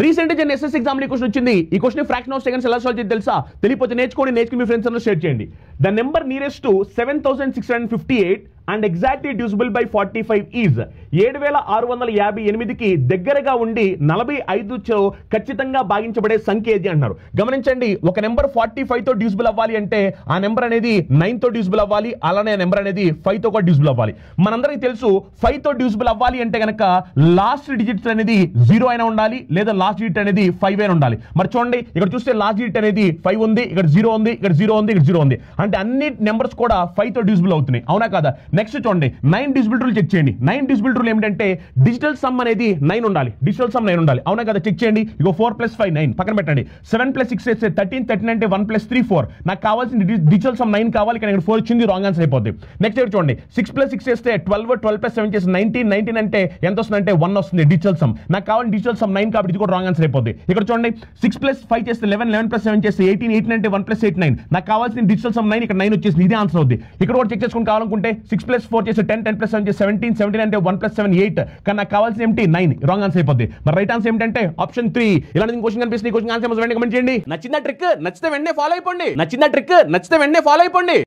Recent గా SS exam question వచ్చింది. ఈ క్వశ్చన్ ఫ్రాక్షన్ ఆఫ్ సెకండ్స్ ఎలా సాల్వ్ చేయాలి తెలుసా? తెలియపోతే నేర్చుకుని మీ ఫ్రెండ్స్ అందరూ షేర్ చేయండి. The number nearest to 7658 and exactly divisible by 45 is 7658కి దగ్గరగా ఉండి 45 ఖచ్చితంగా భాగించబడే సంఖ్య ఏది అంటున్నారు. గమనించండి, ఒక నెంబర్ 45 తో డివిజిబుల్ అవ్వాలి అంటే ఆ నెంబర్ అనేది 9 తో డివిజిబుల్ అవ్వాలి, అలానే నెంబర్ అనేది 5 తో కూడా డివిజిబుల్ అవ్వాలి. మనందరికీ తెలుసు 5 తో డివిజిబుల్ అవ్వాలి అంటే కనుక లాస్ట్ డిజిట్ అనేది 0 అయినా ఉండాలి, లేదా లాస్ట్ డిజిట్ అనేది 5 అయినా ఉండాలి. మరి చూడండి, ఇక్కడ చూస్తే లాస్ట్ డిజిట్ అనేది 5 ఉంది, ఇక్కడ 0 ఉంది, ఇక్కడ 0 ఉంది, ఇక్కడ 0 ఉంది. అంటే అన్ని నెంబర్స్ కూడా 5 తో డివిజిబుల్ అవుతున్నాయి, అవునా కాదా? నెక్స్ట్ చూడండి, 9 డివిజిబుల్ రూల్ చెక్ చేయండి. 9 డివిజిబుల్ రూల్ ఏమిటంటే డిజిటల్ సమ్ అనేది 9 ఉండాలి, డిజిటల్ సమ్ 9 ఉండాలి, అవునా కదా? చెక్ చేయండి. ఇగో 4 + 5 9 పక్కన పెట్టండి. 7 + 6 చేస్తే 13, 13 అంటే 1 + 3 4. నాకు కావాల్సిన డిజిటల్ సమ్ 9 కావాలి, కానీ ఇక్కడ 4 వచ్చింది, రాంగ్ ఆన్సర్ అయిపోద్ది. నెక్స్ట్ ఇక్కడ చూడండి, 6 + 6 చేస్తే 12, 12 + 7 చేస్తే 19, 19 అంటే ఎంత వస్తుంది అంటే 1 వస్తుంది డిజిటల్ సమ్. నాకు కావాలి డిజిటల్ సమ్ 9 కాబట్టి ఇది కూడా రాంగ్ ఆన్సర్ అయిపోద్ది. ఇక్కడ చూడండి, 6 + 5 చేస్తే 11, 11 + 7 చేస్తే 18, 18 అంటే 1 + 8 9. నాకు కావాల్సిన డిజిటల్ సమ్ 9, ఇక్కడ 9 వచ్చేసింది, ఇదే ఆన్సర్ అవుద్ది. ఇక్కడ కూడా చెక్ చేసుకుని కావాలనుకుంటే 6 + 4 చేస్తే 10, 10 + 7 చేస్తే 17, 17 అంటే 1 + 7 8. కానీ నాకు కావాల్సిన ఏమిటి 9, రాంగ్ ఆన్సర్ అయిపోద్ది. మరి రైట్ ఆన్సర్ ఏమిటంటే ఆప్షన్ 3. ఇలాంటి క్వశ్చన్ కనిపిస్తుంది, క్వశ్చన్ ఆన్సర్ వెంటనే కమెంట్ చేయండి. నచ్చిందా ట్రిక్? నచ్చితే వెంటనే ఫాలో అయిపోండి.